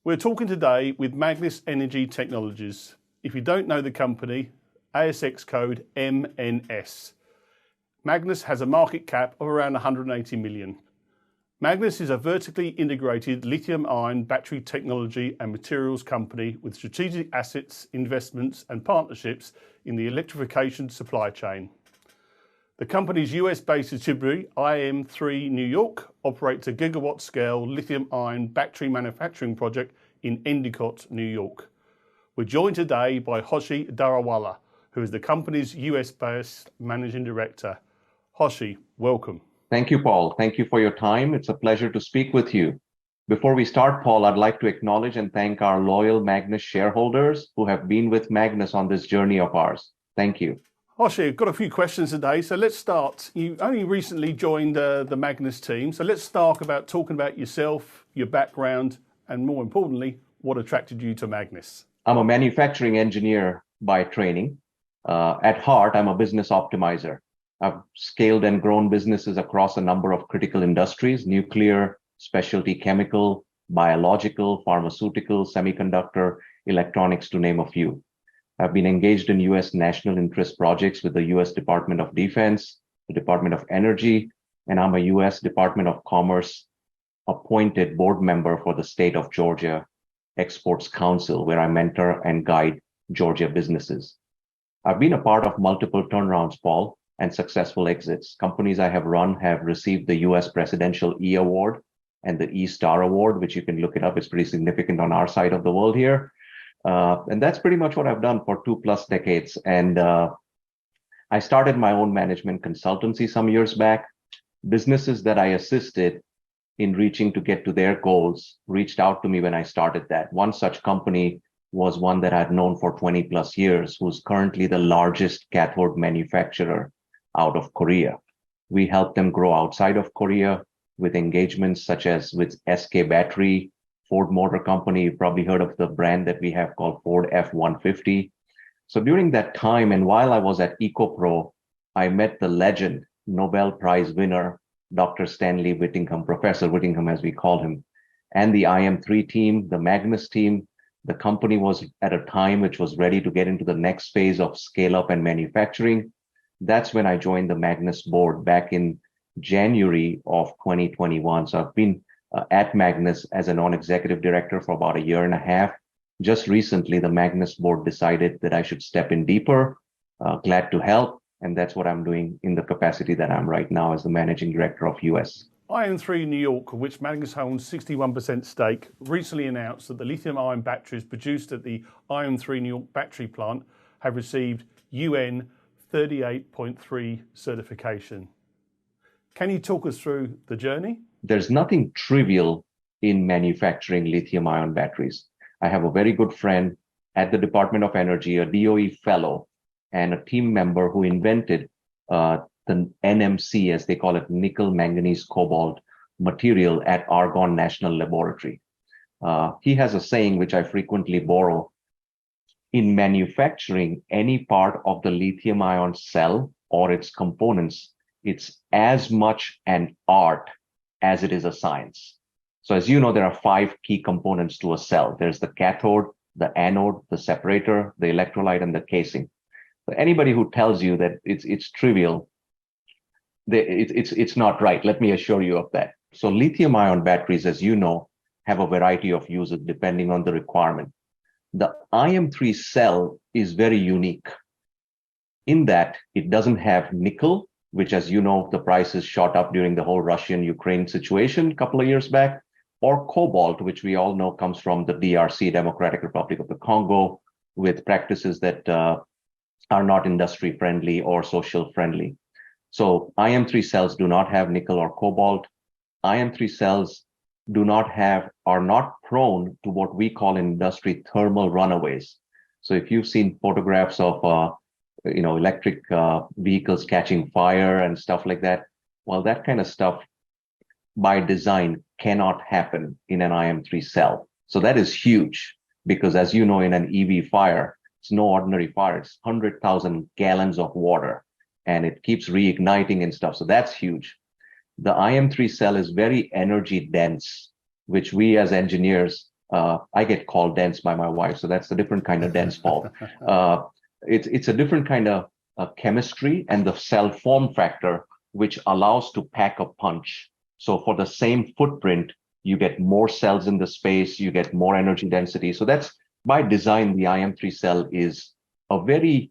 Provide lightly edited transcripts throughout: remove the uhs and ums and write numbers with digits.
We're talking today with Magnis Energy Technologies. If you don't know the company, ASX code MNS. Magnis has a market cap of around 180 million. Magnis is a vertically integrated lithium-ion battery technology and materials company with strategic assets, investments and partnerships in the electrification supply chain. The company's US-based subsidiary, iM3NY, operates a gigawatt-scale lithium-ion battery manufacturing project in Endicott, New York. We're joined today by Hoshi Daruwalla, who is the company's US-based managing director. Hoshi, welcome. Thank you, Paul. Thank you for your time. It's a pleasure to speak with you. Before we start, Paul, I'd like to acknowledge and thank our loyal Magnis shareholders who have been with Magnis on this journey of ours. Thank you. Hoshi, I've got a few questions today, so let's start. You only recently joined the Magnis team, so let's start about talking about yourself, your background, and more importantly, what attracted you to Magnis. I'm a manufacturing engineer by training. At heart, I'm a business optimizer. I've scaled and grown businesses across a number of critical industries: nuclear, specialty chemical, biological, pharmaceutical, semiconductor, electronics, to name a few. I've been engaged in US national interest projects with the US Department of Defense, the Department of Energy, and I'm a US Department of Commerce appointed board member for the state of Georgia Exports Council, where I mentor and guide Georgia businesses. I've been a part of multiple turnarounds, Paul, and successful exits. Companies I have run have received the US Presidential E Award and the E Star Award, which you can look it up. It's pretty significant on our side of the world here. And that's pretty much what I've done for 2+ decades. And I started my own management consultancy some years back. Businesses that I assisted in reaching to get to their goals reached out to me when I started that. One such company was one that I'd known for 20+ years, who's currently the largest cathode manufacturer out of Korea. We helped them grow outside of Korea with engagements such as with SK Battery, Ford Motor Company. You've probably heard of the brand that we have called Ford F-150. So during that time, and while I was at EcoPro, I met the legend, Nobel Prize winner, Dr. Stanley Whittingham, Professor Whittingham, as we call him, and the iM3 team, the Magnis team. The company was at a time which was ready to get into the next phase of scale up and manufacturing. That's when I joined the Magnis board back in January of 2021. So I've been at Magnis as a non-executive director for about 1.5 years. Just recently, the Magnis board decided that I should step in deeper. Glad to help. And that's what I'm doing in the capacity that I'm right now as the managing director of US. iM3NY, which Magnis owns 61% stake, recently announced that the lithium-ion batteries produced at the iM3NY battery plant have received UN 38.3 certification. Can you talk us through the journey? There's nothing trivial in manufacturing lithium-ion batteries. I have a very good friend at the Department of Energy, a DOE fellow, and a team member who invented the NMC, as they call it, nickel, manganese, cobalt material at Argonne National Laboratory. He has a saying which I frequently borrow: in manufacturing any part of the lithium-ion cell or its components, it's as much an art as it is a science. So as you know, there are 5 key components to a cell. There's the cathode, the anode, the separator, the electrolyte, and the casing. So anybody who tells you that it's trivial, it's not right. Let me assure you of that. So lithium-ion batteries, as you know, have a variety of uses depending on the requirement. The iM3 cell is very unique in that it doesn't have nickel, which, as you know, the prices shot up during the whole Russian-Ukraine situation a couple of years back, or cobalt, which we all know comes from the DRC, Democratic Republic of the Congo, with practices that are not industry friendly or social friendly. So iM3 cells do not have nickel or cobalt. iM3 cells are not prone to what we call in industry thermal runaways. So if you've seen photographs of electric vehicles catching fire and stuff like that, well, that kind of stuff by design cannot happen in an iM3 cell. So that is huge because, as you know, in an EV fire, it's no ordinary fire. It's 100,000 gallons of water and it keeps reigniting and stuff. So that's huge. The iM3 cell is very energy dense, which we as engineers I get called dense by my wife, so that's a different kind of dense, Paul. It's a different kind of chemistry and the cell form factor, which allows to pack a punch. So for the same footprint, you get more cells in the space, you get more energy density. So that's by design, the iM3 cell is a very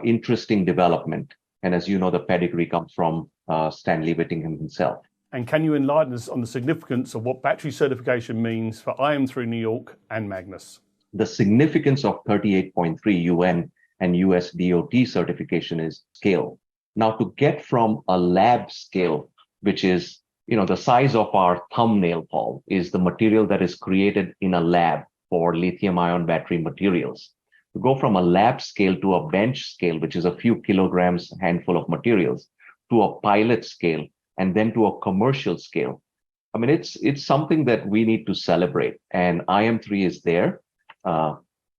interesting development. And as you know, the pedigree comes from Stanley Whittingham himself. And can you enlighten us on the significance of what battery certification means for iM3 New York and Magnis? The significance of 38.3 UN and US DOT certification is scale. Now, to get from a lab scale, which is, the size of our thumbnail, Paul, is the material that is created in a lab for lithium-ion battery materials. To go from a lab scale to a bench scale, which is a few kilograms, handful of materials, to a pilot scale, and then to a commercial scale. I mean, it's something that we need to celebrate, and iM3 is there.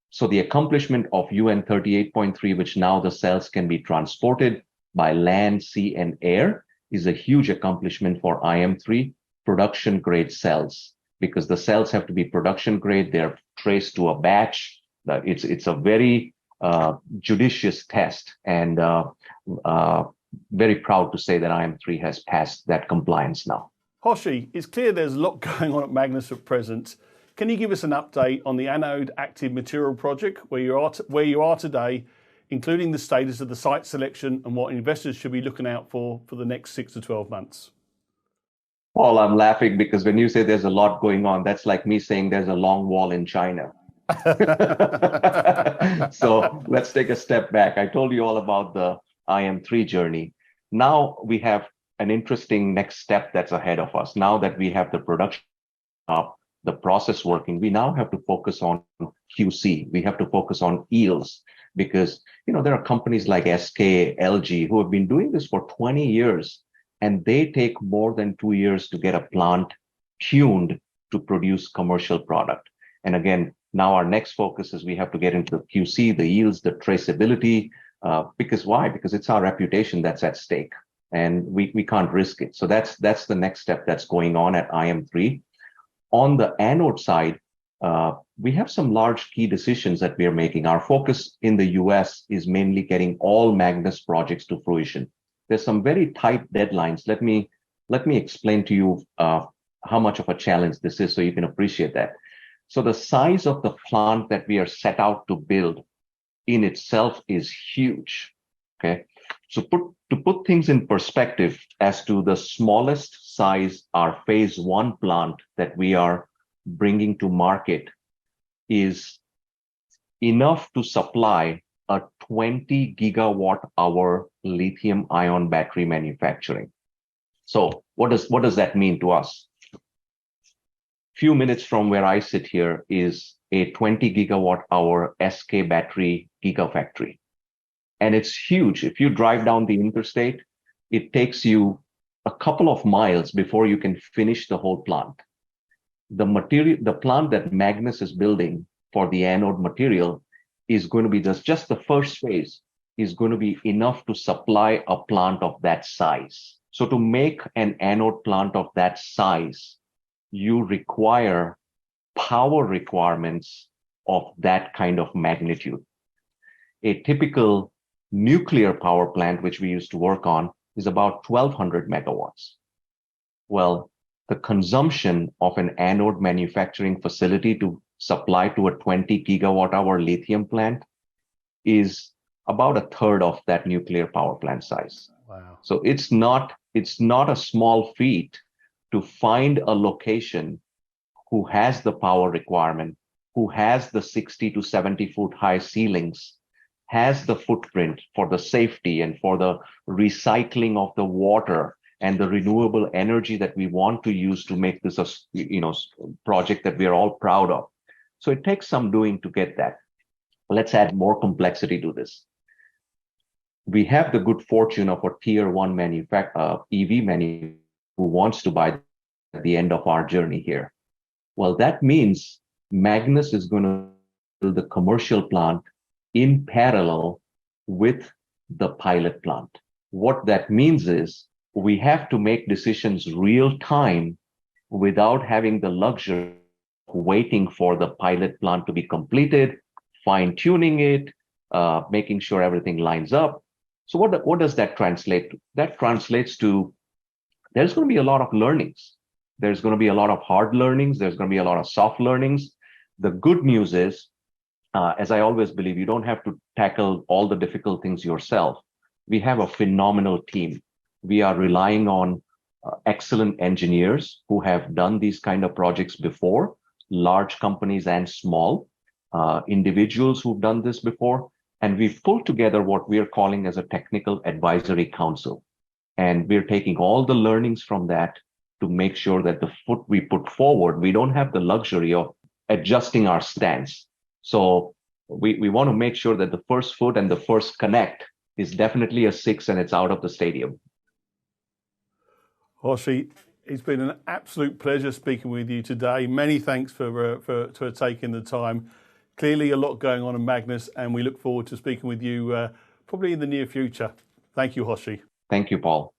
So the accomplishment of UN 38.3, which now the cells can be transported by land, sea, and air, is a huge accomplishment for iM3 production grade cells, because the cells have to be production grade. They're traced to a batch. It's a very judicious test, and very proud to say that iM3 has passed that compliance now. Hoshi, it's clear there's a lot going on at Magnis at present. Can you give us an update on the Anode Active Material project, where you are today, including the status of the site selection and what investors should be looking out for the next 6 to 12 months? Paul, I'm laughing because when you say there's a lot going on, that's like me saying there's a long wall in China. So let's take a step back. I told you all about the iM3 journey. Now we have an interesting next step that's ahead of us. Now that we have the production up, the process working, we now have to focus on QC. We have to focus on yields, because there are companies like SK, LG who have been doing this for 20 years, and they take more than 2 years to get a plant tuned to produce commercial product. And again, now our next focus is we have to get into the QC, the yields, the traceability, because why? Because it's our reputation that's at stake, and we can't risk it. So that's the next step that's going on at iM3. On the anode side, we have some large key decisions that we are making. Our focus in the US is mainly getting all Magnis projects to fruition. There's some very tight deadlines. Let me explain to you how much of a challenge this is so you can appreciate that. So the size of the plant that we are set out to build in itself is huge. Okay. So to put things in perspective, as to the smallest size, our phase 1 plant that we are bringing to market is enough to supply a 20 gigawatt hour lithium ion battery manufacturing. So what does that mean to us? Few minutes from where I sit here is a 20 gigawatt hour SK battery gigafactory. And it's huge. If you drive down the interstate, it takes you a couple of miles before you can finish the whole plant. The plant that Magnis is building for the anode material is going to be just the first phase is going to be enough to supply a plant of that size. So to make an anode plant of that size, you require power requirements of that kind of magnitude. A typical nuclear power plant, which we used to work on, is about 1,200 megawatts. Well, the consumption of an anode manufacturing facility to supply to a 20 gigawatt hour lithium plant is about a third of that nuclear power plant size. Wow. So it's not a small feat to find a location who has the power requirement, who has the 60 to 70 foot high ceilings, has the footprint for the safety and for the recycling of the water and the renewable energy that we want to use to make this a project that we are all proud of. So it takes some doing to get that. Let's add more complexity to this. We have the good fortune of a tier 1 EV manufacturer who wants to buy at the end of our journey here. Well, that means Magnis is going to build the commercial plant in parallel with the pilot plant. What that means is we have to make decisions real time without having the luxury waiting for the pilot plant to be completed, fine-tuning it, making sure everything lines up. So what does that translate to? That translates to there's going to be a lot of learnings. There's going to be a lot of hard learnings. There's going to be a lot of soft learnings. The good news is, as I always believe, you don't have to tackle all the difficult things yourself. We have a phenomenal team. We are relying on excellent engineers who have done these kind of projects before, large companies and small, individuals who've done this before. And we've pulled together what we're calling as a technical advisory council. And we're taking all the learnings from that to make sure that the foot we put forward, we don't have the luxury of adjusting our stance. So we want to make sure that the first foot and the first connect is definitely a 6 and it's out of the stadium. Hoshi, it's been an absolute pleasure speaking with you today. Many thanks for taking the time. Clearly a lot going on in Magnis, and we look forward to speaking with you probably in the near future. Thank you, Hoshi. Thank you, Paul.